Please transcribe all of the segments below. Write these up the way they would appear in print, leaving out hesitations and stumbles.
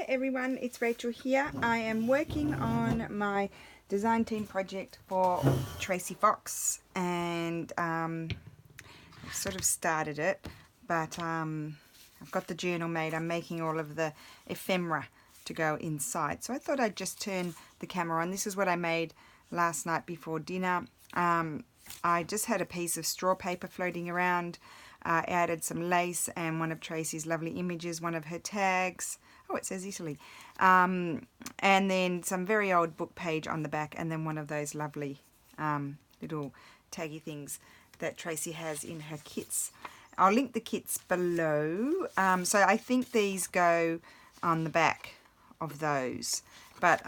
everyone, it's Rachel here. I am working on my design team project for Tracy Fox, and I've sort of started it, but I've got the journal made. I'm making all of the ephemera to go inside, so I thought I'd just turn the camera on. This is what I made last night before dinner. I just had a piece of straw paper floating around. I added some lace and one of Tracy's lovely images, one of her tags. Oh, it says Italy. And then some very old book page on the back, and then one of those lovely little taggy things that Tracy has in her kits. I'll link the kits below. So I think these go on the back of those. But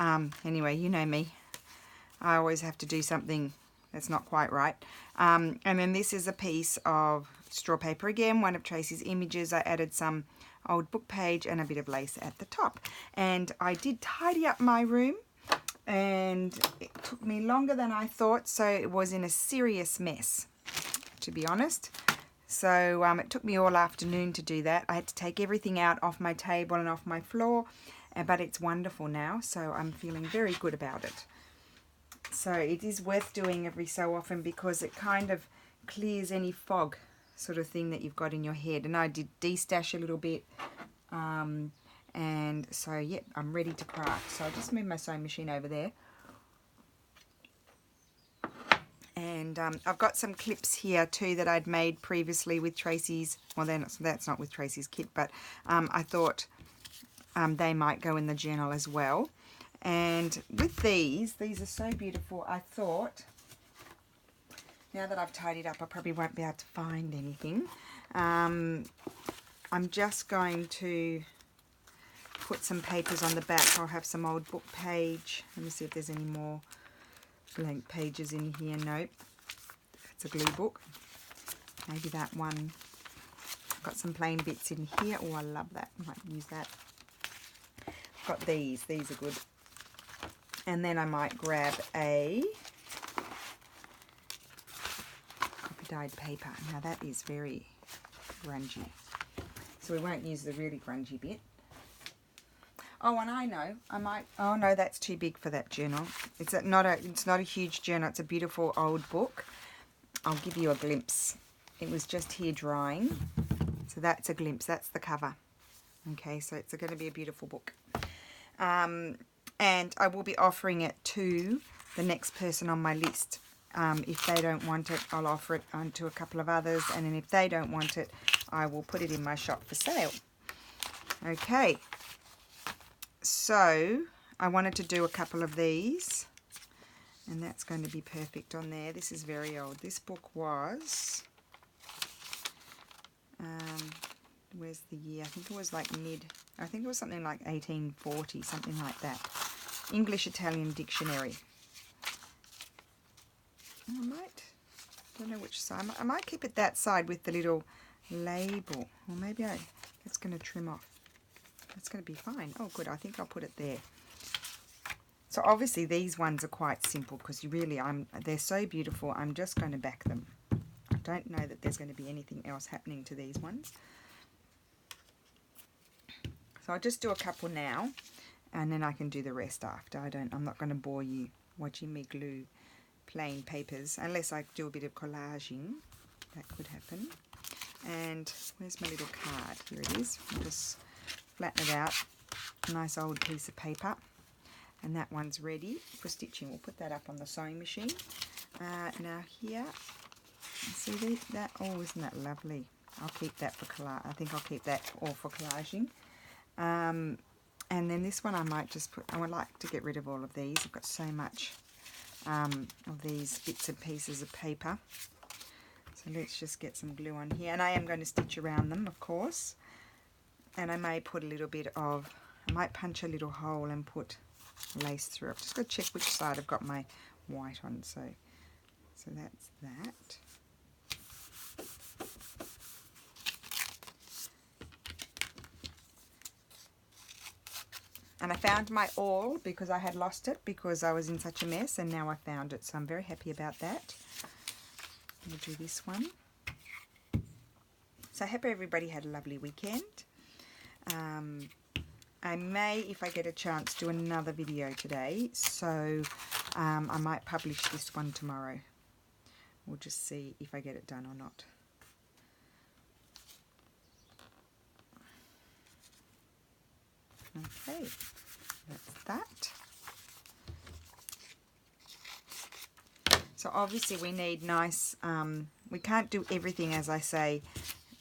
anyway, you know me. I always have to do something that's not quite right. And then this is a piece of straw paper again, one of Tracy's images. I added some old book page and a bit of lace at the top. And I did tidy up my room, and it took me longer than I thought, so it was in a serious mess, to be honest. So it took me all afternoon to do that. I had to take everything out off my table and off my floor, but it's wonderful now, so I'm feeling very good about it. So it is worth doing every so often because it kind of clears any fog sort of thing that you've got in your head. And I did de-stash a little bit, and so yeah, I'm ready to craft. So I'll just move my sewing machine over there, and I've got some clips here too that I'd made previously with Tracy's, well then that's not with Tracy's kit, but I thought they might go in the journal as well. And with these are so beautiful. I thought, now that I've tidied up, I probably won't be able to find anything. I'm just going to put some papers on the back. I'll have some old book page. Let me see if there's any more blank pages in here. Nope. It's a glue book. Maybe that one. I've got some plain bits in here. Oh, I love that. I might use that. I've got these. These are good. And then I might grab a dyed paper. Now that is very grungy, so we won't use the really grungy bit. Oh, and I know I might, oh no, that's too big for that journal. It's not a huge journal. It's a beautiful old book. I'll give you a glimpse. It was just here drying, so that's a glimpse. That's the cover. Okay, so it's going to be a beautiful book, and I will be offering it to the next person on my list. If they don't want it, I'll offer it on to a couple of others, and then if they don't want it, I will put it in my shop for sale. Okay, so I wanted to do a couple of these, and that's going to be perfect on there. This is very old. This book was, where's the year? I think it was like I think it was something like 1840, something like that. English-Italian dictionary. Don't know which side. I might keep it that side with the little label. Or maybe it's going to trim off. That's going to be fine. Oh, good. I think I'll put it there. So obviously these ones are quite simple because they're so beautiful. I'm just going to back them. I don't know that there's going to be anything else happening to these ones. So I'll just do a couple now, and then I can do the rest after. I'm not going to bore you watching me glue plain papers, unless I do a bit of collaging. That could happen. And where's my little card? Here it is. I'll just flatten it out. A nice old piece of paper. And that one's ready for stitching. We'll put that up on the sewing machine. Now here, see that? Oh, isn't that lovely? I'll keep that for collage. I think I'll keep that all for collaging. And then this one I might just put, I would like to get rid of all of these. I've got so much of these bits and pieces of paper. So let's just get some glue on here. And I am going to stitch around them, of course. And I may put a little bit of, I might punch a little hole and put lace through. I've just got to check which side I've got my white on. So that's that. And I found my awl because I had lost it because I was in such a mess, and now I found it. So I'm very happy about that. We'll do this one. So I hope everybody had a lovely weekend. I may, if I get a chance, do another video today, so I might publish this one tomorrow. We'll just see if I get it done or not. Okay, that's that. So obviously we need nice, we can't do everything, as I say,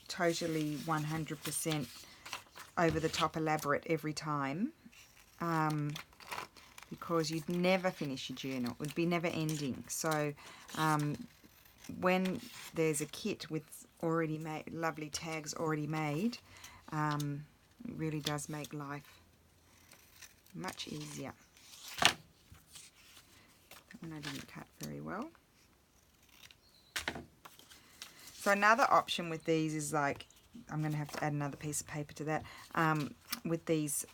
totally 100% over the top elaborate every time, because you'd never finish your journal. It would be never ending. So when there's a kit with already made, lovely tags already made, it really does make life much easier. That one I didn't cut very well. So another option with these is, like, I'm going to have to add another piece of paper to that, with these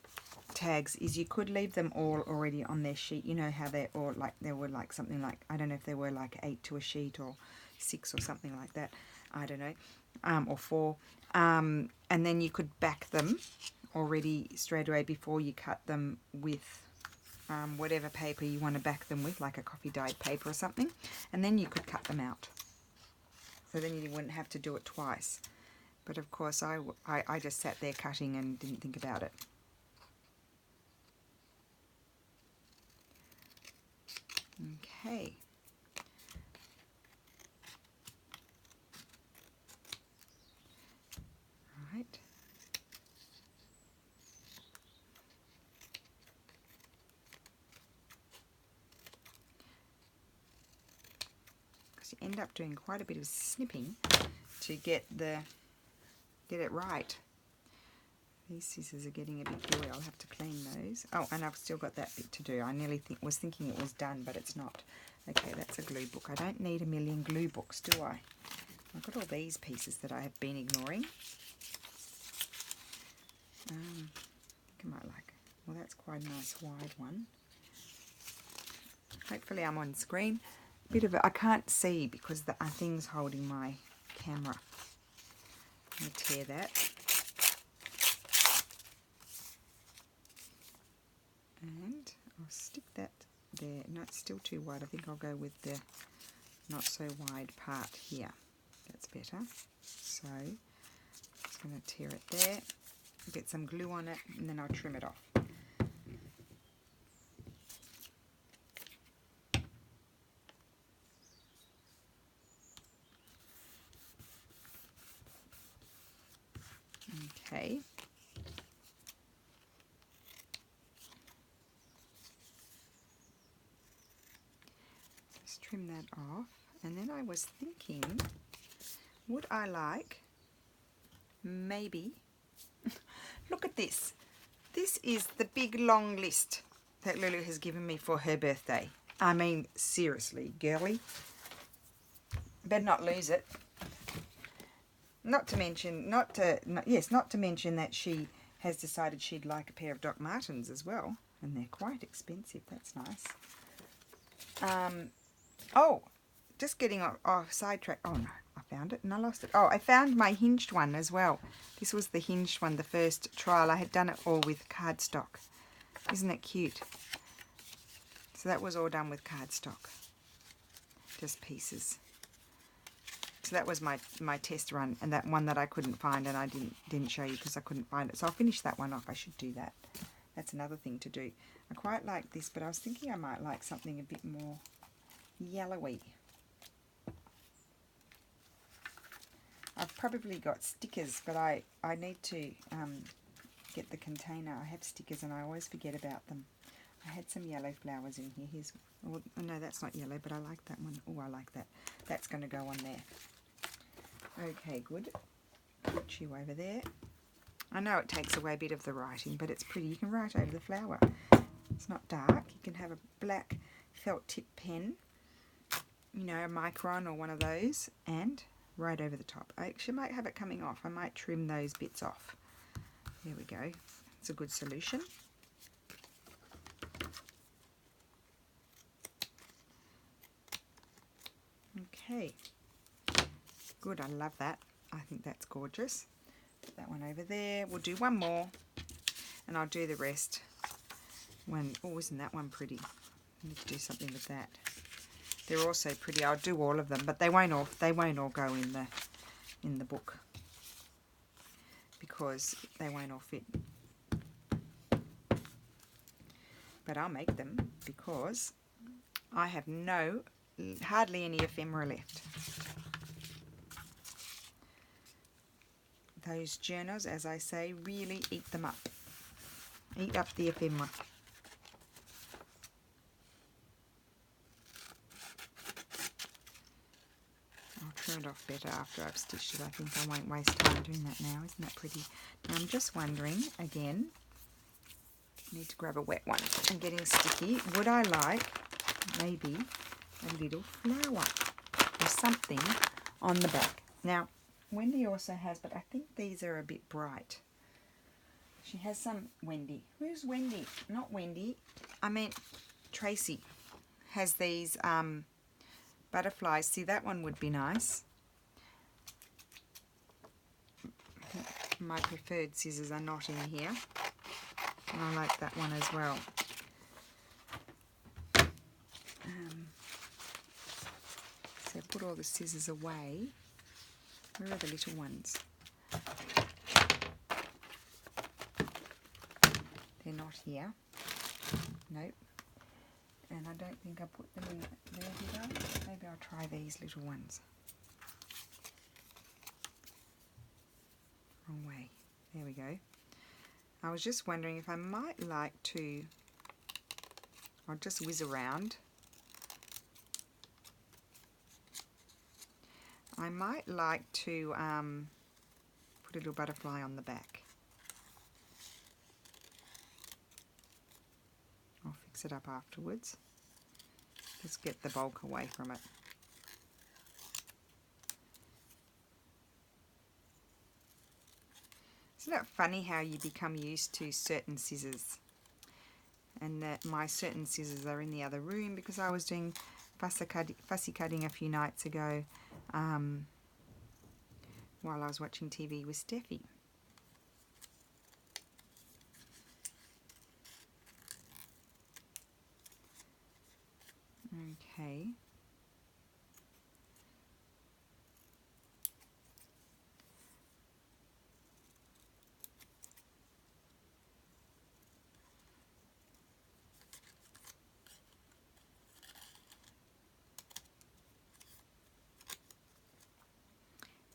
tags, is you could leave them all already on their sheet. You know how they're all like, they were like something like, I don't know if they were like 8 to a sheet or 6 or something like that, I don't know, or 4, and then you could back them already straight away before you cut them with whatever paper you want to back them with, like a coffee dyed paper or something, and then you could cut them out. So then you wouldn't have to do it twice. But of course I just sat there cutting and didn't think about it. Okay. Right. Because you end up doing quite a bit of snipping to get it right. These scissors are getting a bit gooey. I'll have to clean those. Oh, and I've still got that bit to do. I nearly was thinking it was done, but it's not. Okay, that's a glue book. I don't need a million glue books, do I? I've got all these pieces that I have been ignoring. I think I might like, well, that's quite a nice wide one. Hopefully I'm on screen. Bit of it, I can't see because the thing's holding my camera. I'm going to tear that. And I'll stick that there. No, it's still too wide. I think I'll go with the not so wide part here. That's better. So I'm just going to tear it there, get some glue on it, and then I'll trim it off. Okay. Just trim that off. And then I was thinking, would I like, maybe, look at this. This is the big long list that Lulu has given me for her birthday. I mean, seriously, girly. Better not lose it. Not to mention that she has decided she'd like a pair of Doc Martens as well. And they're quite expensive. That's nice. Oh, just getting off sidetrack. Oh no, I found it and I lost it. Oh, I found my hinged one as well. This was the hinged one, the first trial. I had done it all with cardstock. Isn't it cute? So that was all done with cardstock. Just pieces. So that was my test run, and that one that I couldn't find, and I didn't show you because I couldn't find it. So I'll finish that one off. I should do that. That's another thing to do. I quite like this, but I was thinking I might like something a bit more yellowy. I've probably got stickers, but I need to get the container. I have stickers and I always forget about them. I had some yellow flowers in here. Here's, oh no, that's not yellow, but I like that one. Oh, I like that. That's going to go on there. Okay, good. Put you over there. I know it takes away a bit of the writing, but it's pretty. You can write over the flower. It's not dark. You can have a black felt tip pen, you know, a micron or one of those, and right over the top. I actually might have it coming off. I might trim those bits off. There we go. It's a good solution. Okay. Good, I love that. I think that's gorgeous. Put that one over there. We'll do one more. and I'll do the rest when, oh, isn't that one pretty? I need to do something with that. They're also pretty. I'll do all of them, but they won't all go in the book because they won't all fit. But I'll make them because I have hardly any ephemera left. Those journals, as I say, really eat them up. Eat up the ephemera. I'll trim it off better after I've stitched it. I think I won't waste time doing that now. Isn't that pretty? Now I'm just wondering, again, I need to grab a wet one. I'm getting sticky. Would I like maybe a little flower or something on the back? Now, Wendy also has, but I think these are a bit bright. She has some, Wendy. Who's Wendy? Not Wendy. I meant Tracy has these butterflies. See, that one would be nice. My preferred scissors are not in here. And I like that one as well. So put all the scissors away. Where are the little ones? They're not here. Nope. And I don't think I put them in there, did I? Maybe I'll try these little ones. Wrong way. There we go. I was just wondering if I might like to, I'll just whiz around. I might like to put a little butterfly on the back. I'll fix it up afterwards. Just get the bulk away from it. Isn't it funny how you become used to certain scissors? And that my certain scissors are in the other room because I was doing fussy cutting a few nights ago while I was watching TV with Steffi. Okay.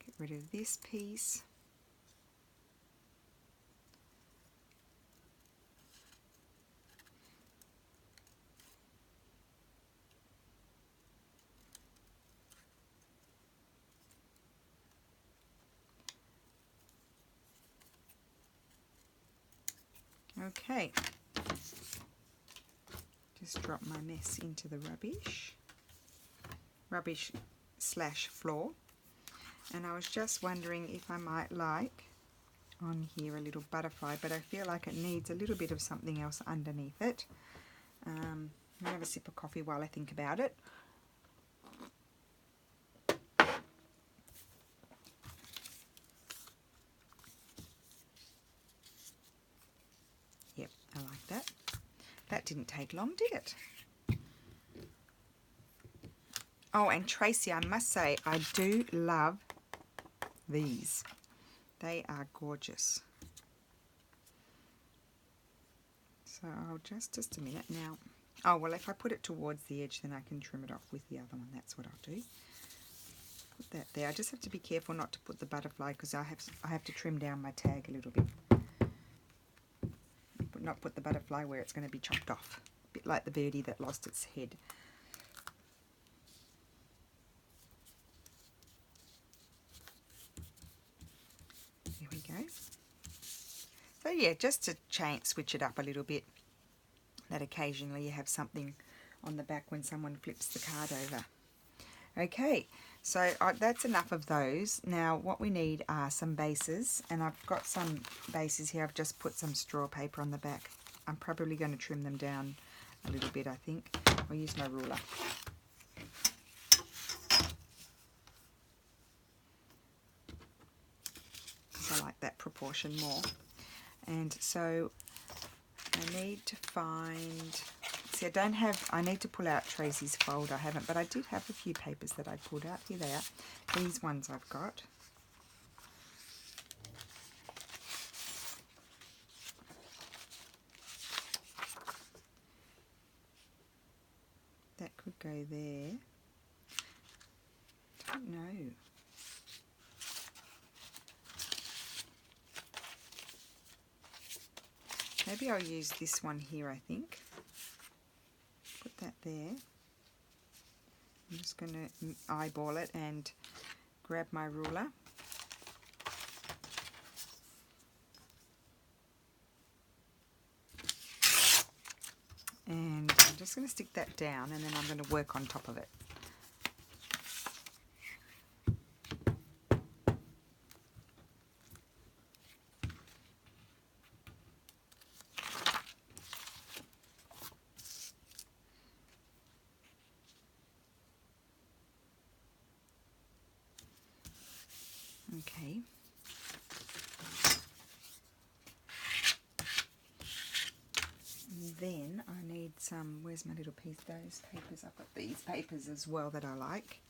Get rid of this piece. Okay, just drop my mess into the rubbish slash floor, and I was just wondering if I might like on here a little butterfly, but I feel like it needs a little bit of something else underneath it. I'm gonna have a sip of coffee while I think about it. Yep, I like that. That didn't take long, did it? Oh, and Tracy, I must say, I do love these. They are gorgeous. So I'll just a minute now. Oh, well, if I put it towards the edge, then I can trim it off with the other one. That's what I'll do. Put that there. I just have to be careful not to put the butterfly because I have to trim down my tag a little bit. Not put the butterfly where it's going to be chopped off. A bit like the birdie that lost its head. There we go. So yeah, just to switch it up a little bit, that occasionally you have something on the back when someone flips the card over. Okay, so that's enough of those. Now what we need are some bases, and I've got some bases here. I've just put some straw paper on the back. I'm probably going to trim them down a little bit, I think. I'll use my ruler. Because I like that proportion more. And so I need to find, see I don't have, I need to pull out Tracy's folder, I haven't, but I did have a few papers that I pulled out. Here they are. These ones I've got. That could go there. I don't know. Maybe I'll use this one here, I think. Put that there. I'm just going to eyeball it and grab my ruler. And I'm just going to stick that down, and then I'm going to work on top of it. Okay. Then I need some, where's my little piece, those papers, I've got these papers as well that I like.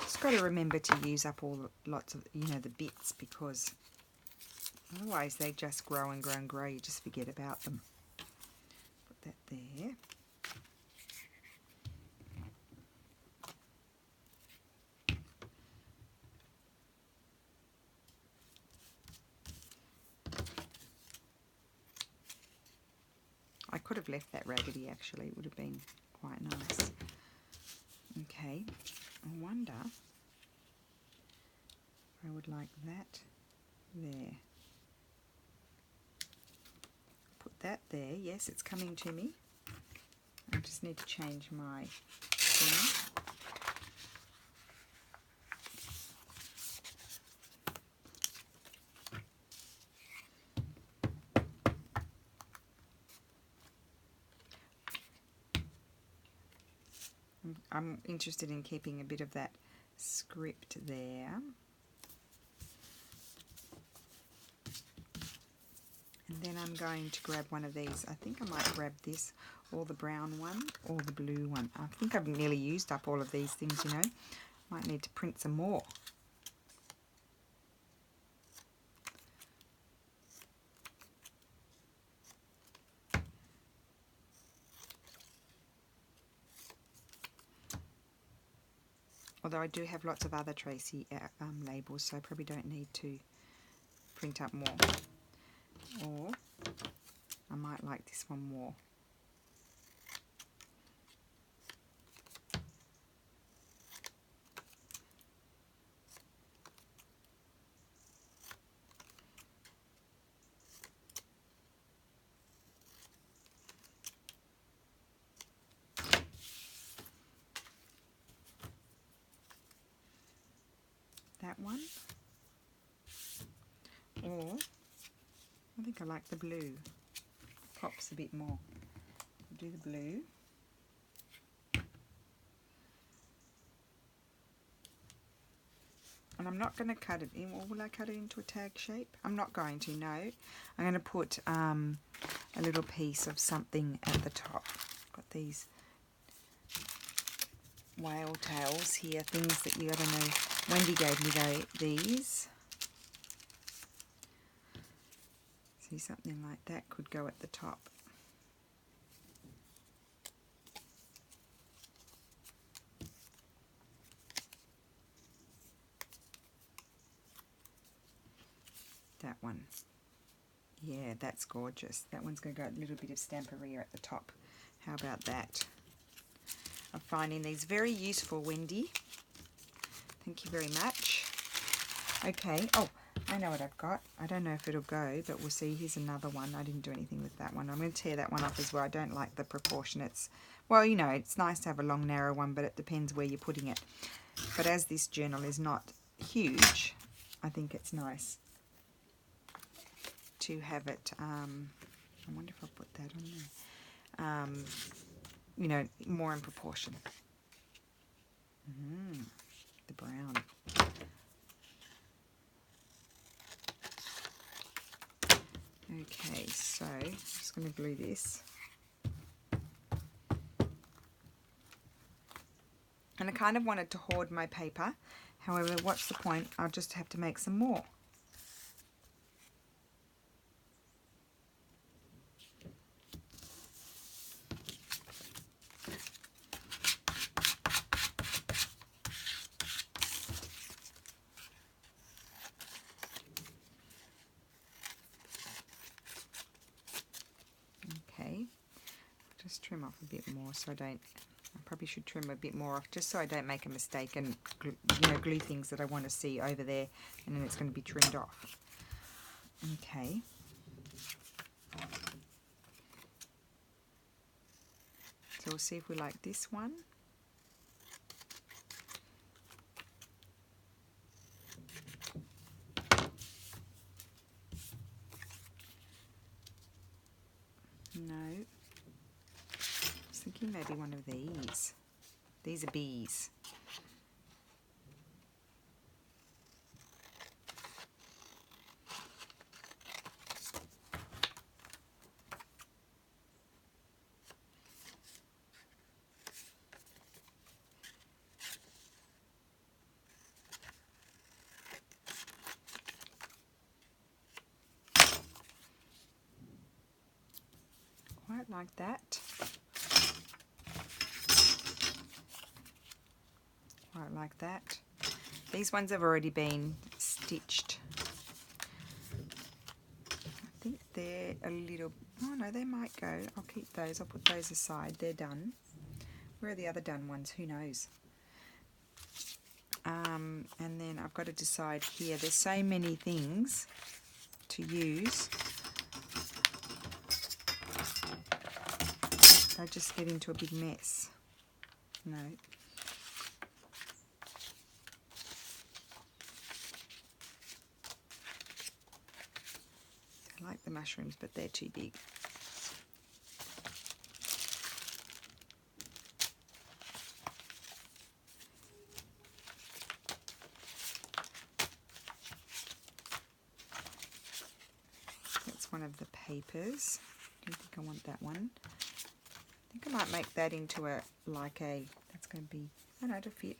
Just got to remember to use up all lots of, you know, the bits, because otherwise they just grow and grow and grow, you just forget about them. Put that there. I could have left that raggedy actually, it would have been quite nice. Okay, I wonder if I would like that there. Put that there, yes, it's coming to me. I just need to change my thing. I'm interested in keeping a bit of that script there. And then I'm going to grab one of these. I think I might grab this, or the brown one, or the blue one. I think I've nearly used up all of these things, you know. Might need to print some more. Although I do have lots of other Tracie labels, so I probably don't need to print up more. Or I might like this one more. That one. Or I think I like the blue. Pops a bit more. I'll do the blue. And I'm not going to cut it in, or will I cut it into a tag shape? I'm not going to, no. I'm going to put a little piece of something at the top. Got these whale tails here, things that you, I don't know, Wendy gave me these. See, something like that could go at the top. That one. Yeah, that's gorgeous. That one's going to go a little bit of stamperia at the top. How about that? I'm finding these very useful, Wendy. Thank you very much. Okay. Oh, I know what I've got. I don't know if it'll go, but we'll see. Here's another one. I didn't do anything with that one. I'm going to tear that one off as well. I don't like the proportionates. Well, you know, it's nice to have a long, narrow one, but it depends where you're putting it. But as this journal is not huge, I think it's nice to have it. I wonder if I'll put that on there. You know, more in proportion. the brown. Okay, so I'm just going to glue this. And I kind of wanted to hoard my paper. However, what's the point? I'll just have to make some more. Okay, just trim off a bit more so I don't. I probably should trim a bit more off just so I don't make a mistake and glue things that I want to see over there, and then it's going to be trimmed off. Okay. So we'll see if we like this one. No. I was thinking maybe one of these. These are bees. Quite like that. Quite like that. These ones have already been stitched. I think they're a little, oh no, they might go. I'll keep those, I'll put those aside. They're done. Where are the other done ones? Who knows? And then I've got to decide here. There's so many things to use. I just get into a big mess. No. I like the mushrooms, but they're too big. That's one of the papers. I don't think I want that one. I think I might make that into a, like a, that's going to be, I don't know, to fit.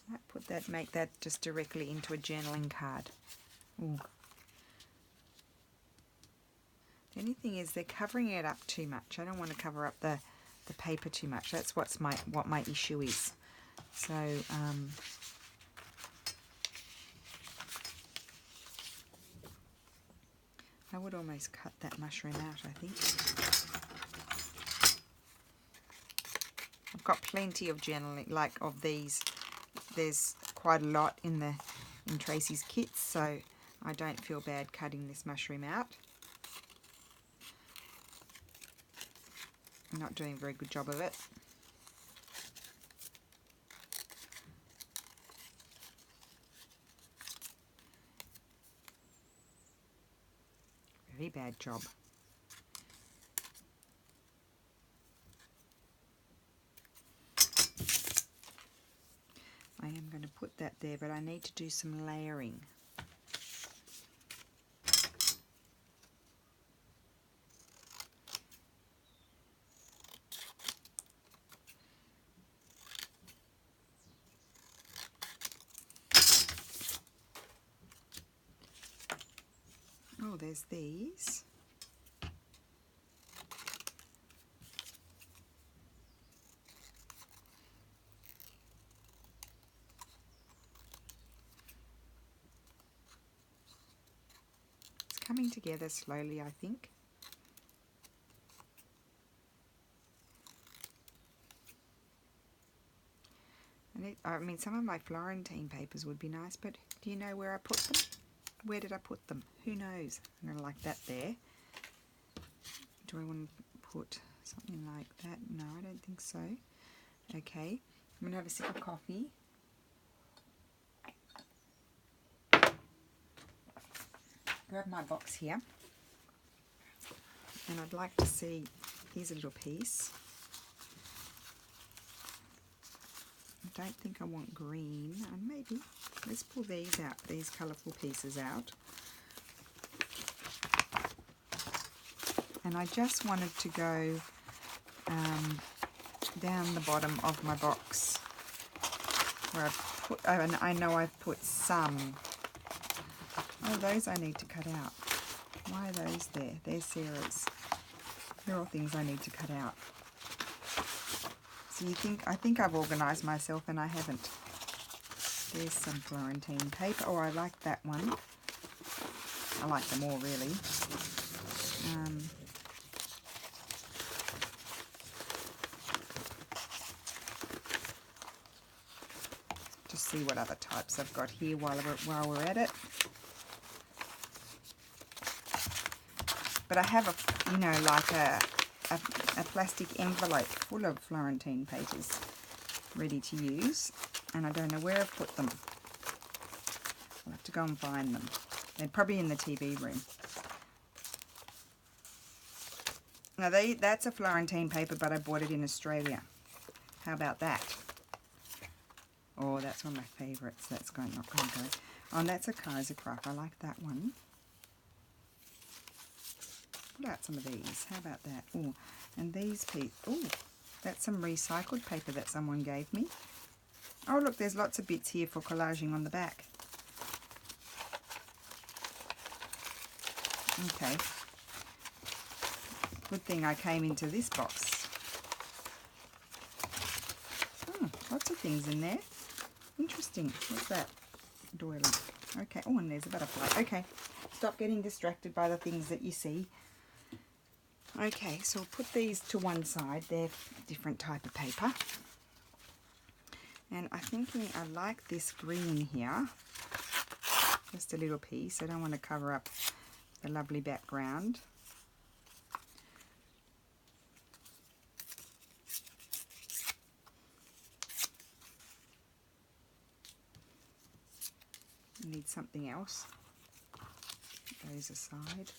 I might put that, make that just directly into a journaling card. Ooh. The only thing is they're covering it up too much. I don't want to cover up the paper too much. That's what my issue is. So, I would almost cut that mushroom out, I think. I've got plenty of journaling, like of these. There's quite a lot in Tracie's kits, so I don't feel bad cutting this mushroom out. I'm not doing a very good job of it. Very bad job. I am going to put that there, but I need to do some layering. Oh, there's these. It's coming together slowly, I think. I mean, some of my Florentine papers would be nice, but do you know where I put them? Where did I put them? Who knows? I'm going to like that there. Do I want to put something like that? No, I don't think so. Okay, I'm going to have a sip of coffee. Grab my box here. And I'd like to see, here's a little piece. don't think I want green. Maybe. Let's pull these out, these colourful pieces out. And I just wanted to go down the bottom of my box where I've put, and I know I've put some. Oh, those I need to cut out. Why are those there? There's Sarah's. They're all things I need to cut out. So I think I've organised myself, and I haven't. There's some Florentine paper. Oh, I like that one. I like them all, really. Just see what other types I've got here while we're at it. But I have like a plastic envelope full of Florentine papers ready to use, and I don't know where I've put them. I'll have to go and find them. They're probably in the TV room. Now that's a Florentine paper, but I bought it in Australia. How about that? Oh, that's one of my favourites. That's not going to go. Oh, and that's a Kaisercraft. I like that one. Pull out some of these. How about that? Oh, and these pieces. Oh, that's some recycled paper that someone gave me. Oh, look, there's lots of bits here for collaging on the back. Okay. Good thing I came into this box. Oh, lots of things in there. Interesting. What's that? Doily. Okay. Oh, and there's a butterfly. Okay. Stop getting distracted by the things that you see. Okay, so we'll put these to one side. They're different type of paper. And I'm thinking I like this green here. Just a little piece. I don't want to cover up the lovely background. Need something else. Put those aside.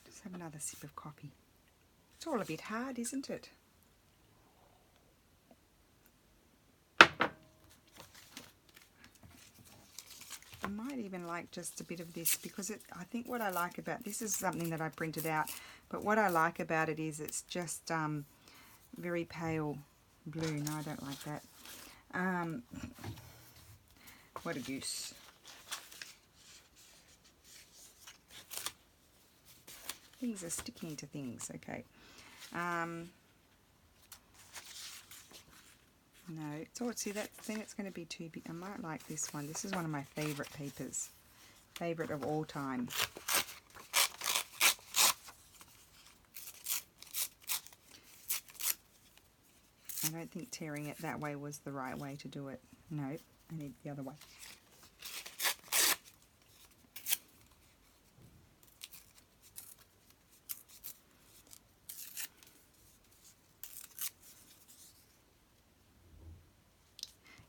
Just have another sip of coffee. It's all a bit hard, isn't it? I might even like just a bit of this, because I think what I like about this is something that I printed out, but what I like about it is it's just very pale blue. No, I don't like that. What a goose. Things are sticking to things. Okay. No, see that, then it's going to be too big. I might like this one. This is one of my favourite papers. Favourite of all time. I don't think tearing it that way was the right way to do it. No, I need the other way.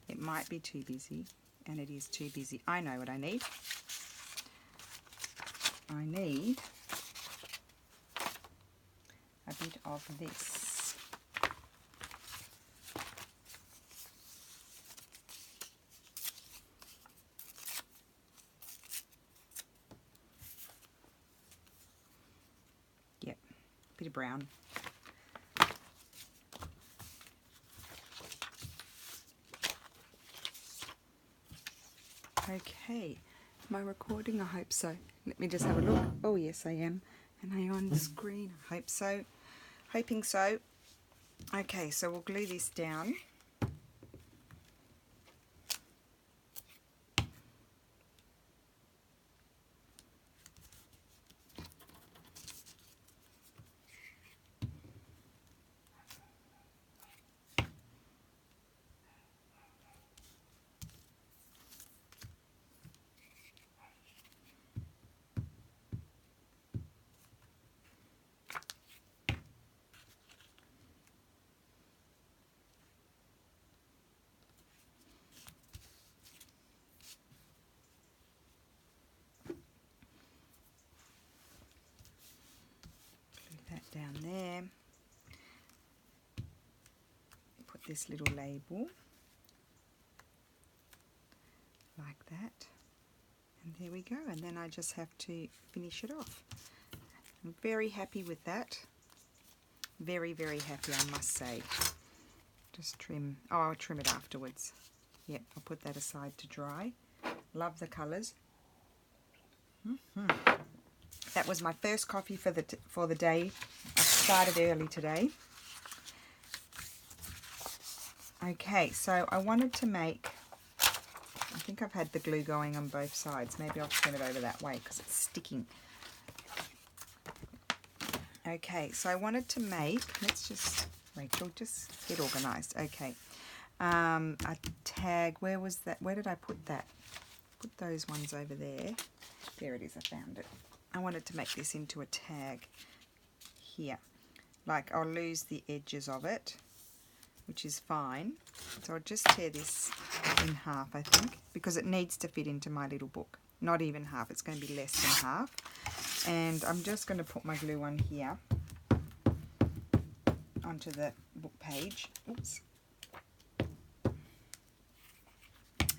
It might be too busy, and it is too busy. I know what I need. I need a bit of this. Yep, a bit of brown. Okay, am I recording? I hope so. Let me just have a look. Oh yes, I am. Am I on the screen? I hope so. Hoping so. Okay, so we'll glue this down. this little label like that, and there we go, and then I just have to finish it off. I'm very happy with that, very happy, I must say. Just trim, oh, I'll trim it afterwards. Yep, I'll put that aside to dry. Love the colours. That was my first coffee for the day. I started early today. Okay, so I wanted to make, I think I've had the glue going on both sides. Maybe I'll turn it over that way because it's sticking. Okay, so I wanted to make, let's just, Rachel, just get organised. Okay, a tag, where was that? Where did I put that? Put those ones over there. There it is, I found it. I wanted to make this into a tag here. Like, I'll lose the edges of it, which is fine. So I'll just tear this in half, I think, because it needs to fit into my little book. Not even half, it's going to be less than half. And I'm just going to put my glue on here onto the book page. Oops.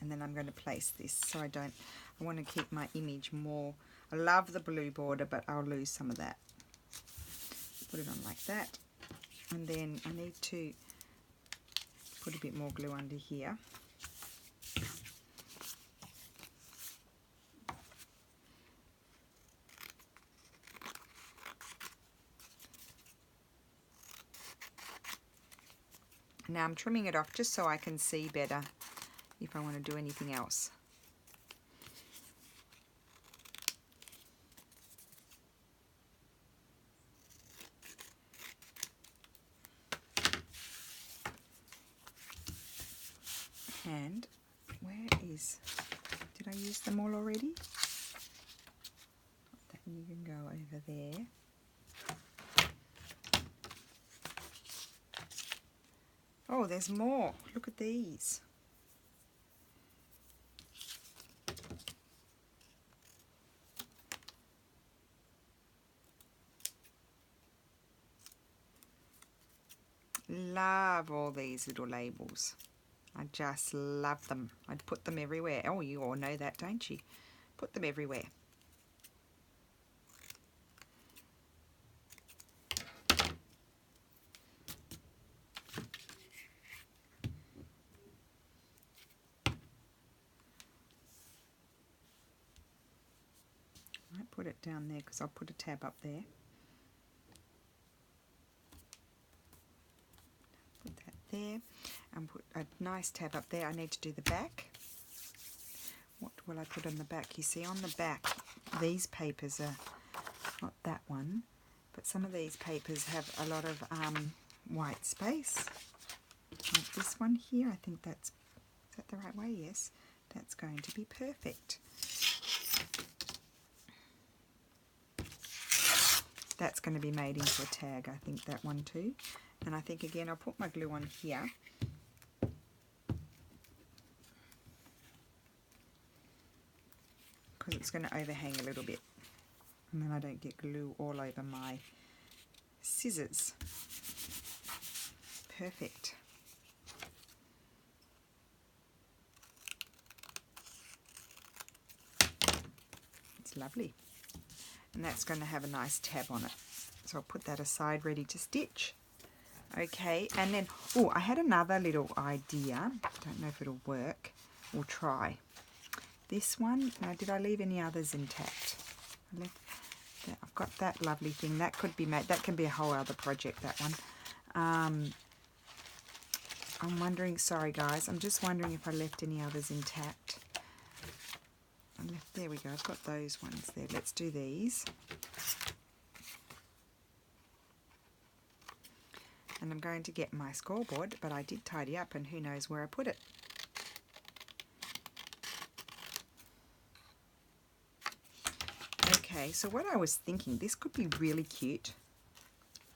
And then I'm going to place this so I want to keep my image more. I love the blue border, but I'll lose some of that. Put it on like that. And then I need to put a bit more glue under here. Now I'm trimming it off just so I can see better if I want to do anything else. And where is, did I use them all already? Then you can go over there. Oh, there's more. Look at these. Love all these little labels. I just love them. I'd put them everywhere. Oh, you all know that, don't you? Put them everywhere. I might put it down there because I'll put a tab up there. Put that there and put a nice tab up there. I need to do the back. What will I put on the back? You see on the back, these papers are, not that one, but some of these papers have a lot of white space. Like this one here, I think that's, is that the right way? Yes, that's going to be perfect. That's going to be made into a tag, I think, that one too. And I think again I'll put my glue on here. Because it's going to overhang a little bit. And then I don't get glue all over my scissors. Perfect. It's lovely. And that's going to have a nice tab on it. So I'll put that aside ready to stitch. Okay, and then, oh, I had another little idea. Don't know if it'll work. We'll try. This one, now did I leave any others intact? I left that, I've got that lovely thing. That could be made, that can be a whole other project, that one. I'm wondering, sorry guys, I'm just wondering if I left any others intact. There we go, I've got those ones there. Let's do these. And I'm going to get my scoreboard, but I did tidy up and who knows where I put it. Okay, so what I was thinking, this could be really cute.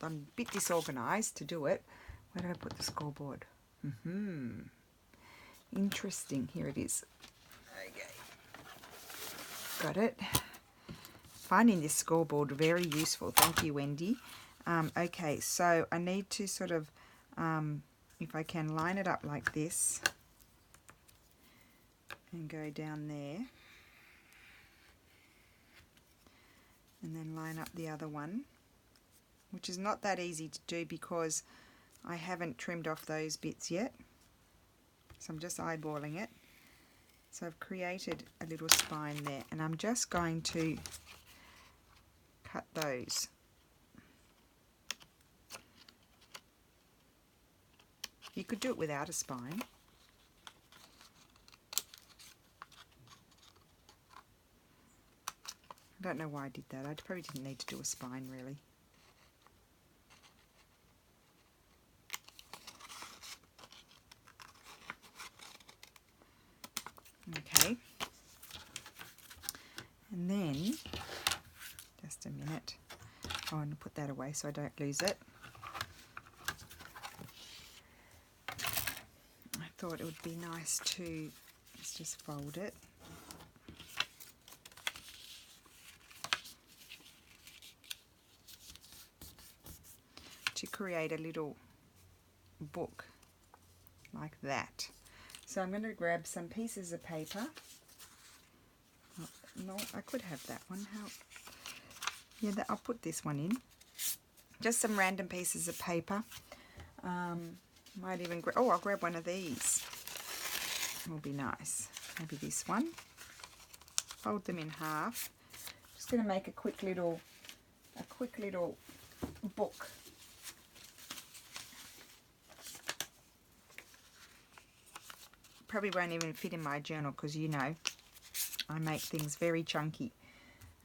I'm a bit disorganized to do it. Where did I put the scoreboard? Interesting, here it is. Okay. Got it. Finding this scoreboard very useful. Thank you, Wendy. Okay, so I need to sort of if I can line it up like this and go down there and then line up the other one, which is not that easy to do because I haven't trimmed off those bits yet, so I'm just eyeballing it. So I've created a little spine there, and I'm just going to cut those. You could do it without a spine. I don't know why I did that. I probably didn't need to do a spine really. Okay. And then, just a minute. I want to put that away so I don't lose it. I thought it would be nice to, let's just fold it. To create a little book like that. So I'm going to grab some pieces of paper. Oh, no, I could have that one. How? Yeah, I'll put this one in. Just some random pieces of paper. Might even grab. Oh, I'll grab one of these. Will be nice. Maybe this one. Fold them in half. Just going to make a quick little book. Probably won't even fit in my journal because you know I make things very chunky.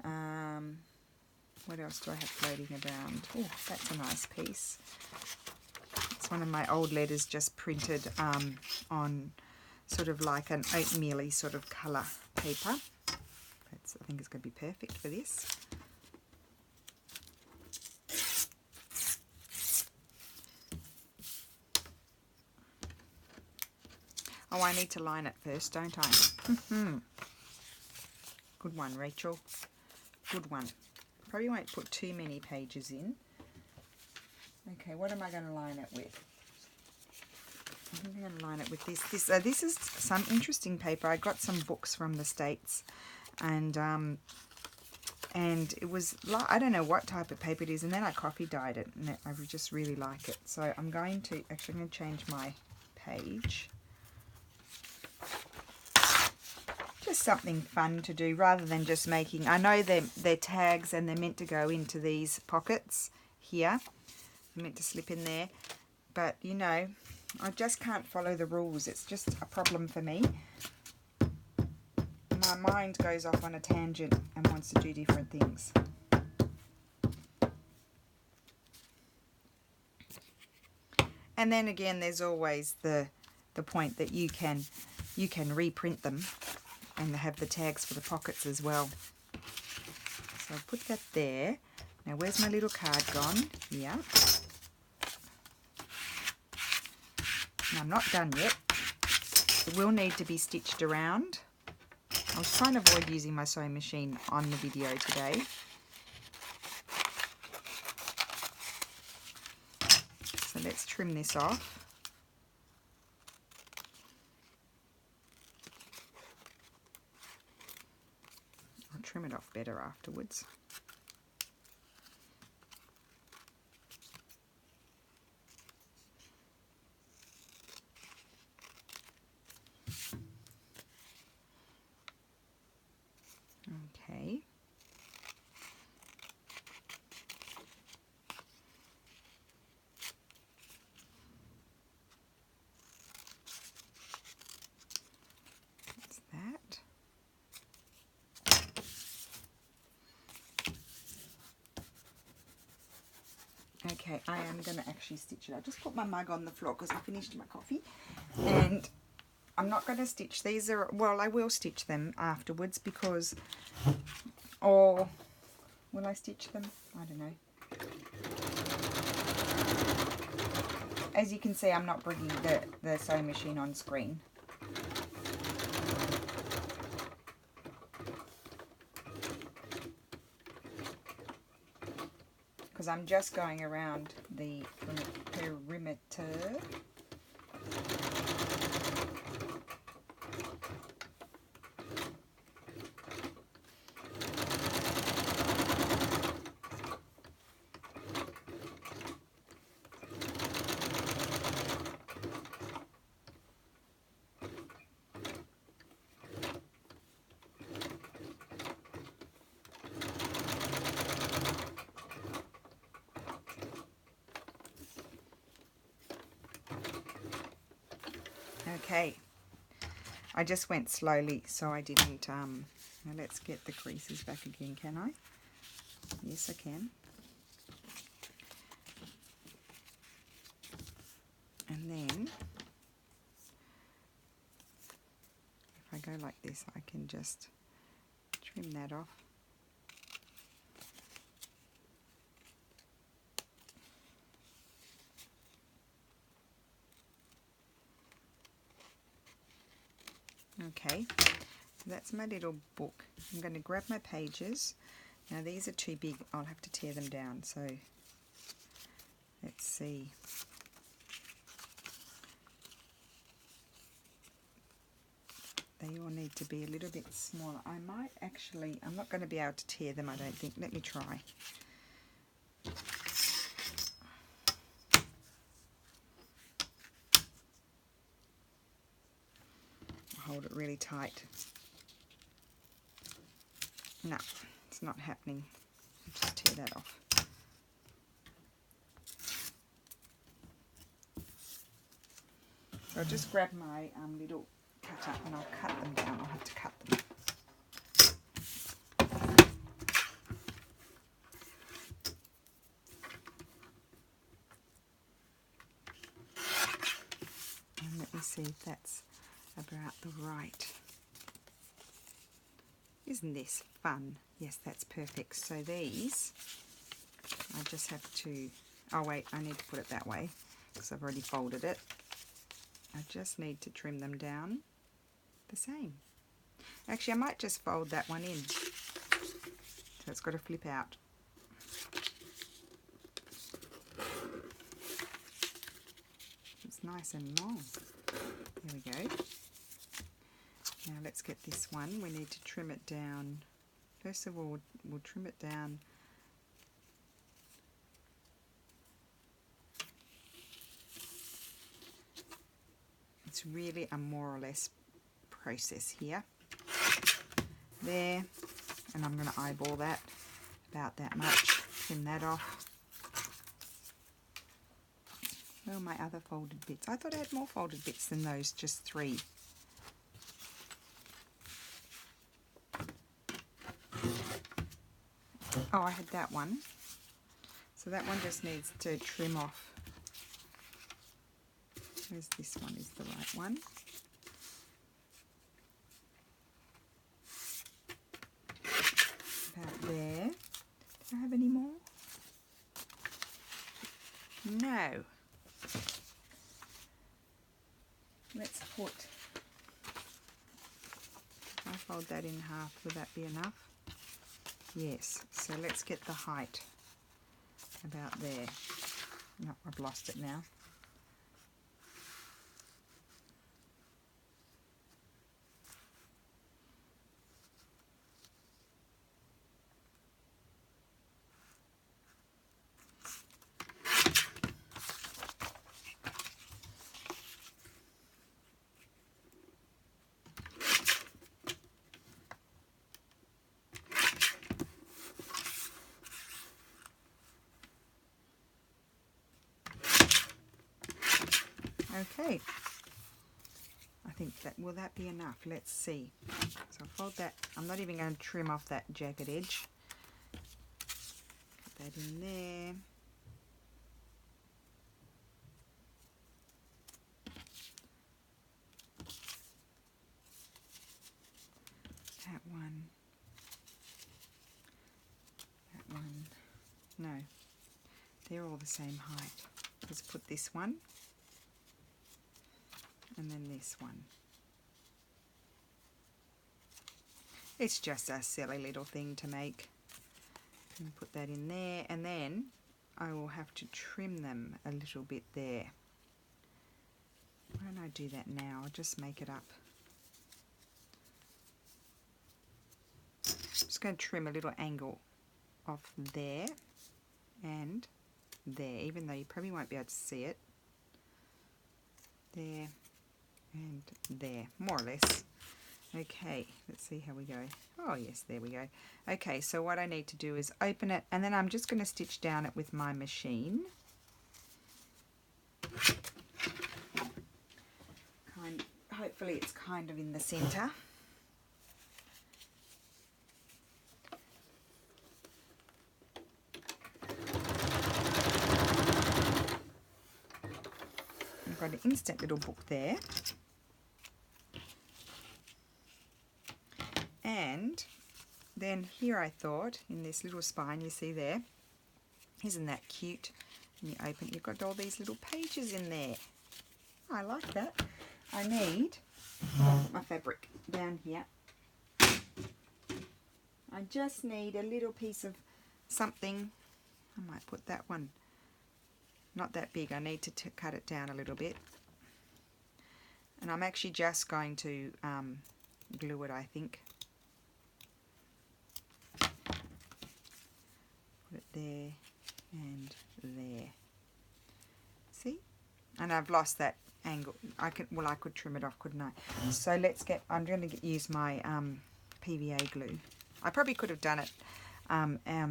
What else do I have floating around? Oh, that's a nice piece. It's one of my old letters just printed on sort of like an oatmeal-y sort of colour paper. I think it's going to be perfect for this. Oh, I need to line it first, don't I? Good one, Rachel. Good one. Probably won't put too many pages in. Okay, what am I going to line it with? I think I'm going to line it with this. This is some interesting paper. I got some books from the States, and it was like, I don't know what type of paper it is, and then I coffee dyed it, and I just really like it. So I'm going to change my page. Just something fun to do rather than just making. I know they're tags and they're meant to go into these pockets here. They're meant to slip in there, but you know, I just can't follow the rules. It's just a problem for me. My mind goes off on a tangent and wants to do different things. And then again, there's always the point that you can reprint them and have the tags for the pockets as well. So I'll put that there. Now where's my little card gone? Yeah. Now I'm not done yet. It will need to be stitched around. I was trying to avoid using my sewing machine on the video today. So let's trim this off. I'll trim it off better afterwards. Okay. That's that. Okay, I am going to actually stitch it. I just put my mug on the floor because I finished my coffee, and I'm not going to stitch these. Well, I will stitch them afterwards because, or will I stitch them? I don't know. As you can see, I'm not bringing the sewing machine on screen. Because I'm just going around the perimeter. Okay, I just went slowly, so I didn't, now let's get the creases back again, can I? Yes, I can. And then, if I go like this, I can just trim that off. Okay, so that's my little book. I'm going to grab my pages. Now these are too big, I'll have to tear them down, so let's see. They all need to be a little bit smaller. I might actually, I'm not going to be able to tear them, I don't think. Let me try. Hold it really tight. No, it's not happening. I'll just tear that off. So I'll just grab my little cutter and I'll cut them down. I'll have to cut them. And let me see if that's about the right. Isn't this fun? Yes, that's perfect. So these, I just have to, oh wait, I need to put it that way because I've already folded it. I just need to trim them down the same. Actually, I might just fold that one in. So it's got to flip out. It's nice and long. There we go. Now let's get this one. We need to trim it down. First of all, we'll trim it down. It's really a more or less process here. There, and I'm going to eyeball that about that much. Trim that off. Where are my other folded bits? I thought I had more folded bits than those, just 3. Oh, I had that one. So that one just needs to trim off. Where's this one? Is the right one? About there. Do I have any more? No. Let's put, if I fold that in half, would that be enough? Yes, so let's get the height about there. No, I've lost it now. Okay, I think that, will that be enough? Let's see. So I'll fold that, I'm not even going to trim off that jagged edge. Put that in there. That one. That one. No, they're all the same height. Let's put this one. And then this one. It's just a silly little thing to make. And put that in there, and then I will have to trim them a little bit there. Why don't I do that now? I'll just make it up. I'm just going to trim a little angle off there and there, even though you probably won't be able to see it. There and there, more or less. Okay, let's see how we go. Oh yes, there we go. Okay, so what I need to do is open it, and then I'm just going to stitch down it with my machine. Hopefully it's kind of in the center. I've got an instant little book there. And then here I thought, in this little spine you see there, isn't that cute? And you open it, you've got all these little pages in there. I like that. I need my fabric down here. I just need a little piece of something. I might put that one, not that big. I need to cut it down a little bit. And I'm actually just going to glue it, I think. Put it there and there. See? And I've lost that angle. I could trim it off, couldn't I? So let's get, I'm going to use my PVA glue. I probably could have done it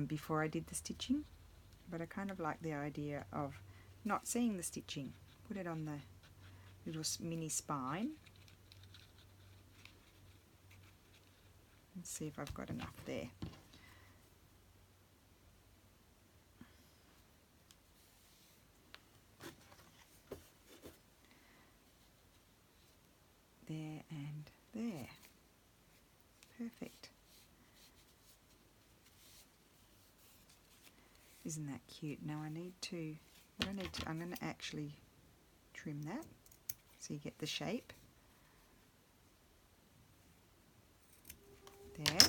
before I did the stitching, but I kind of like the idea of not seeing the stitching. Put it on the little mini spine. Let's see if I've got enough there. There and there. Perfect. Isn't that cute? Now I'm going to actually trim that so you get the shape. There.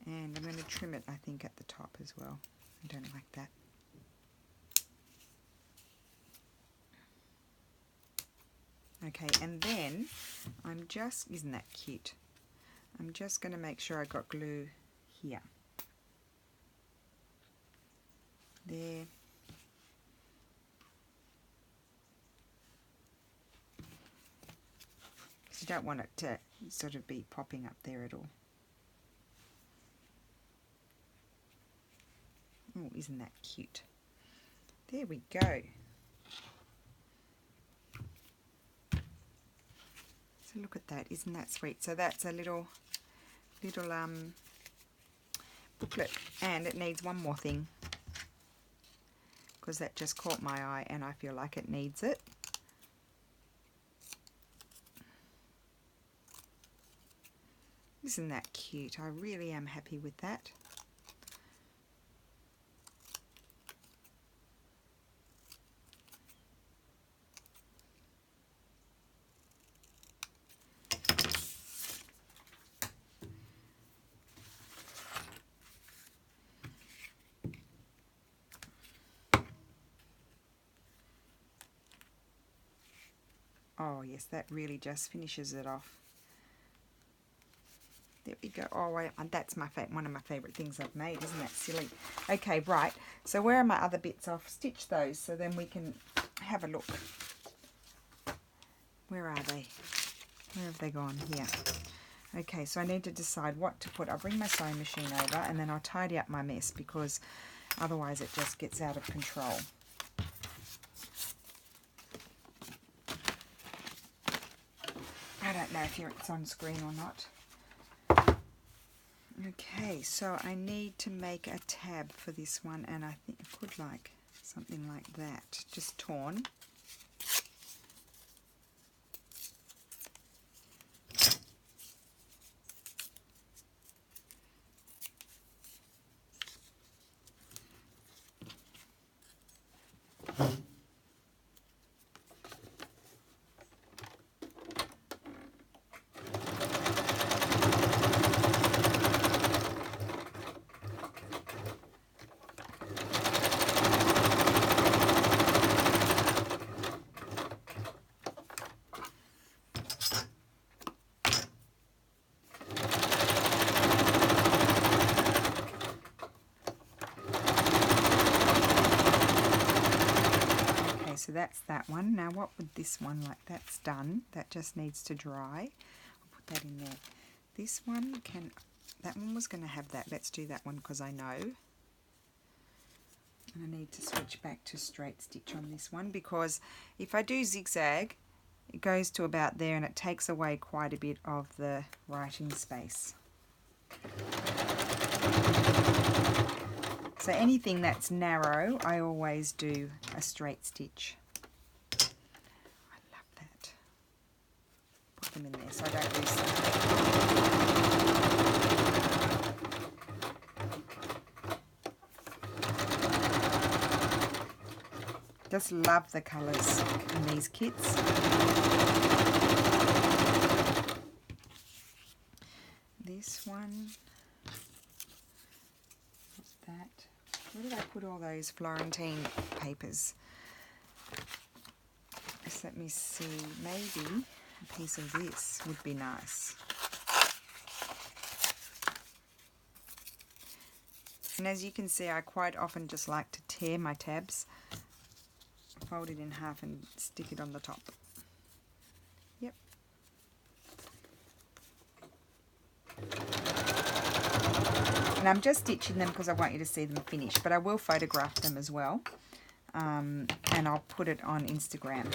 And I'm going to trim it, I think, at the top as well. I don't like that. Okay, and then I'm just, isn't that cute? I'm just going to make sure I got glue here. There. Because you don't want it to sort of be popping up there at all. Oh, isn't that cute? There we go. So look at that, isn't that sweet? So that's a little booklet, and it needs one more thing because that just caught my eye and I feel like it needs it. Isn't that cute? I really am happy with that. Oh yes, that really just finishes it off. There we go. Oh, that's one of my favourite things I've made. Isn't that silly? Okay, right. So where are my other bits? I'll stitch those so then we can have a look. Where are they? Where have they gone? Here. Okay, so I need to decide what to put. I'll bring my sewing machine over and then I'll tidy up my mess because otherwise it just gets out of control. I don't know if it's on screen or not. Okay, so I need to make a tab for this one, and I think I could like something like that, just torn. so that's that one. Now what would this one like? That's done. That just needs to dry. I'll put that in there. This one can, that one was going to have that. Let's do that one because I know. And I need to switch back to straight stitch on this one because if I do zigzag, it goes to about there and it takes away quite a bit of the writing space. So anything that's narrow, I always do a straight stitch. I love that. Put them in there so I don't lose them. Just love the colours in these kits. This one, what's that? Where did I put all those Florentine papers? Just let me see, maybe a piece of this would be nice. And as you can see, I quite often just like to tear my tabs, fold it in half and stick it on the top. Yep. And I'm just stitching them because I want you to see them finished, but I will photograph them as well, and I'll put it on Instagram.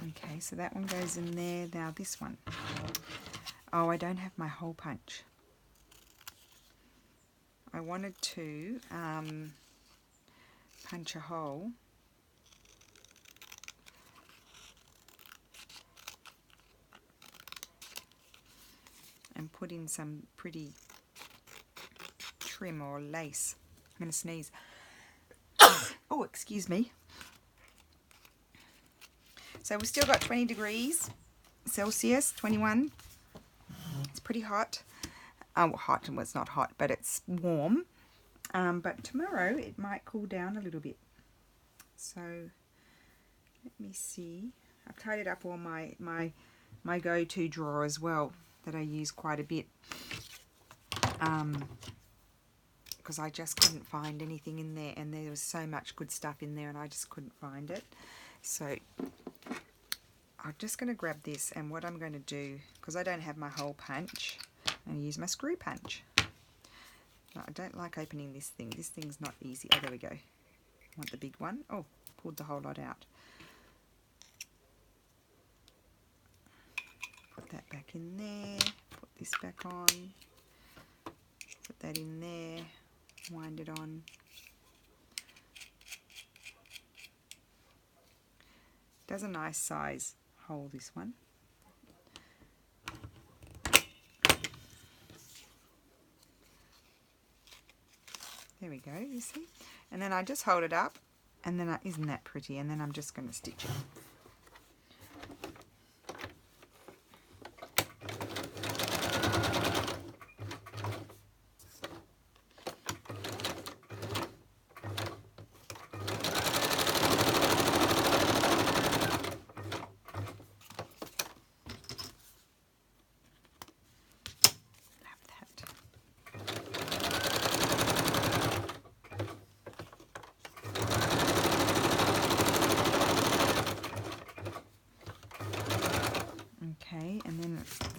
Okay, so that one goes in there. Now this one. Oh, I don't have my hole punch. I wanted to punch a hole and put in some pretty trim or lace. I'm going to sneeze. Oh, excuse me. So we've still got 20 degrees Celsius, 21. It's pretty hot. Well, hot, well, it's not hot, but it's warm. But tomorrow it might cool down a little bit. So let me see. I've tidied up all my go-to drawer as well that I use quite a bit. Because I just couldn't find anything in there, and there was so much good stuff in there and I just couldn't find it. So I'm just going to grab this, and what I'm going to do, because I don't have my hole punch, I'm going to use my screw punch. No, I don't like opening this thing. This thing's not easy. Oh, there we go. I want the big one. Oh, pulled the whole lot out. Put that back in there. Put this back on. Put that in there. Wind it on. Does a nice size hole, this one. There we go, you see? And then I just hold it up, and then isn't that pretty? And then I'm just going to stitch it.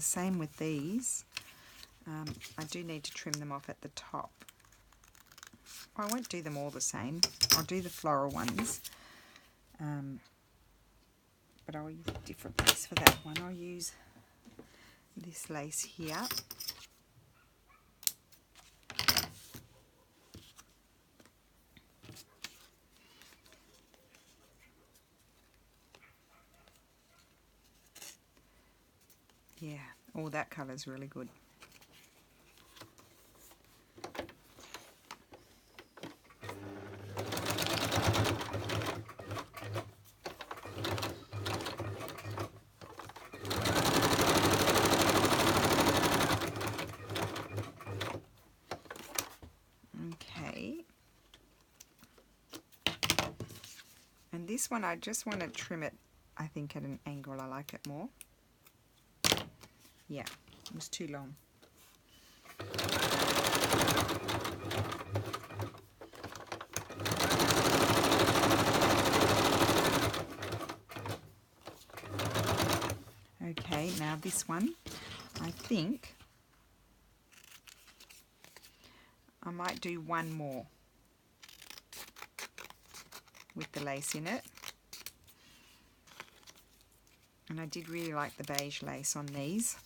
Same with these. I do need to trim them off at the top. I won't do them all the same. I'll do the floral ones, but I'll use a different lace for that one. I'll use this lace here. Yeah. Oh, that colour's really good. Okay. this one I just want to trim it, I think, at an angle. I like it more. Yeah, it was too long. Okay, now this one, I think I might do one more with the lace in it. And I did really like the beige lace on these.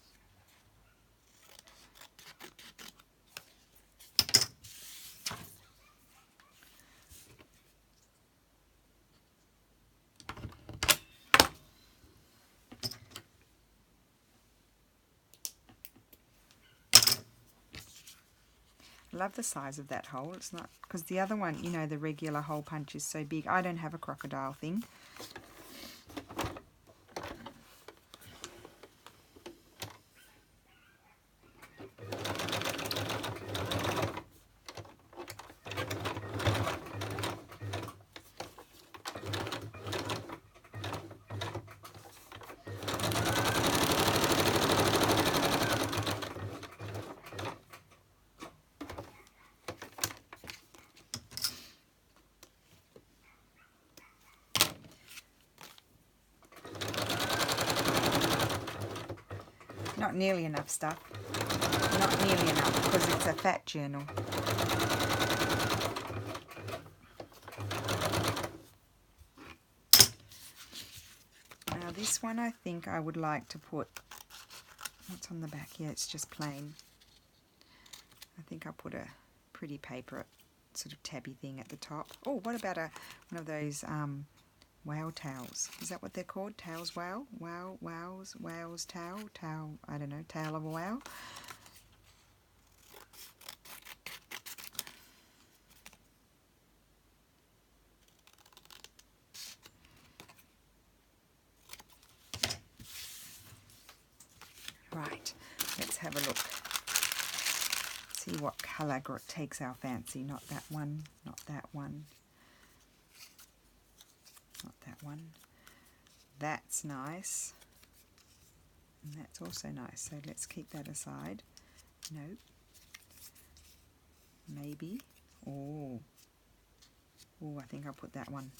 I love the size of that hole. It's not, because the other one, you know, the regular hole punch is so big. I don't have a crocodile thing. Not nearly enough stuff. Not nearly enough because it's a fat journal. Now this one I think I would like to put, what's on the back here? It's just plain. I think I'll put a pretty paper sort of tabby thing at the top. Oh, what about one of those whale towels? Is that what they're called? Towels, whale? Whale's towel? Towel, I don't know, tail of a whale? Right, let's have a look. See what colour takes our fancy. Not that one, not that one. Not that one. That's nice. And that's also nice. So let's keep that aside. No. Maybe. Oh. Oh, I think I'll put that one.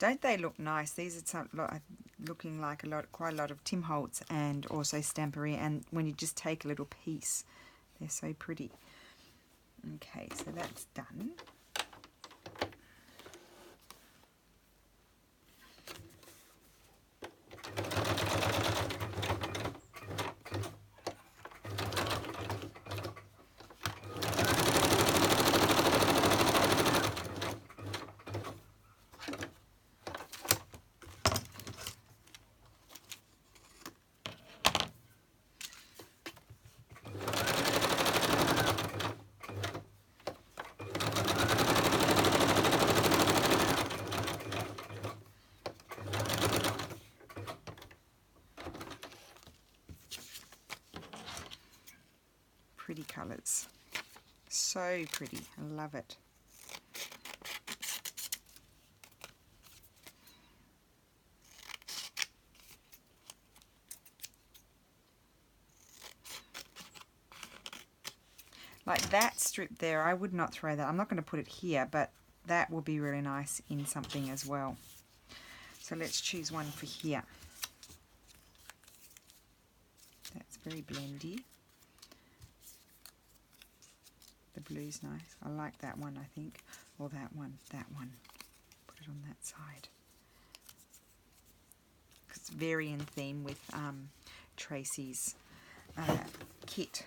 Don't they look nice? These are looking like quite a lot of Tim Holtz and also Stampery. And when you just take a little piece, they're so pretty. Okay, so that's done. Pretty colours, so pretty. I love it. Like that strip there, I would not throw that. I'm not going to put it here, but that will be really nice in something as well. So let's choose one for here. That's very blendy. The blue's nice. I like that one, I think. Or that one. That one. Put it on that side. It's very in theme with Tracy's kit.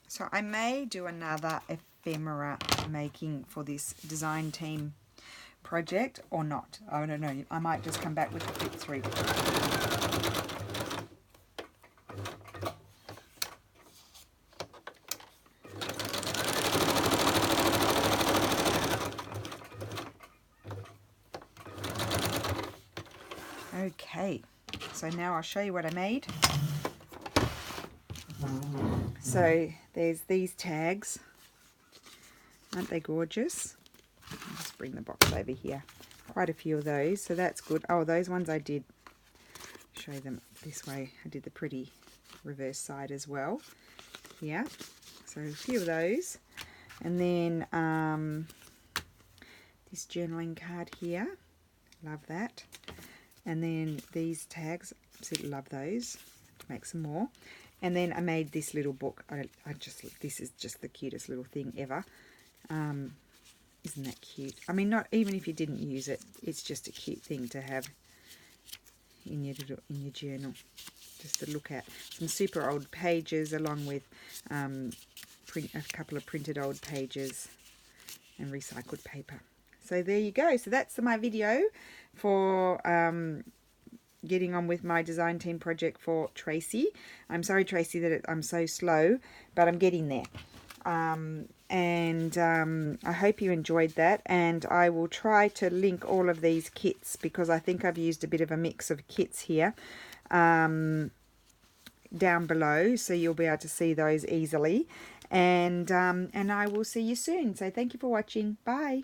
So I may do another ephemera making for this design team project or not. I don't know. I might just come back with the fit through. So now I'll show you what I made. So there's these tags. Aren't they gorgeous? I'll just bring the box over here. Quite a few of those, so that's good. Oh, those ones I did show them this way. I did the pretty reverse side as well. Yeah, so a few of those. And then this journaling card here. Love that. And then these tags. Absolutely love those. To make some more. And then I made this little book. This is just the cutest little thing ever. Isn't that cute? I mean, not even if you didn't use it, it's just a cute thing to have in your journal, just to look at. Some super old pages, along with a couple of printed old pages and recycled paper. So there you go. So that's my video for getting on with my design team project for Tracie. I'm sorry, Tracie, that I'm so slow, but I'm getting there. I hope you enjoyed that, and I will try to link all of these kits, because I think I've used a bit of a mix of kits here, down below, so you'll be able to see those easily, and I will see you soon. So thank you for watching. Bye.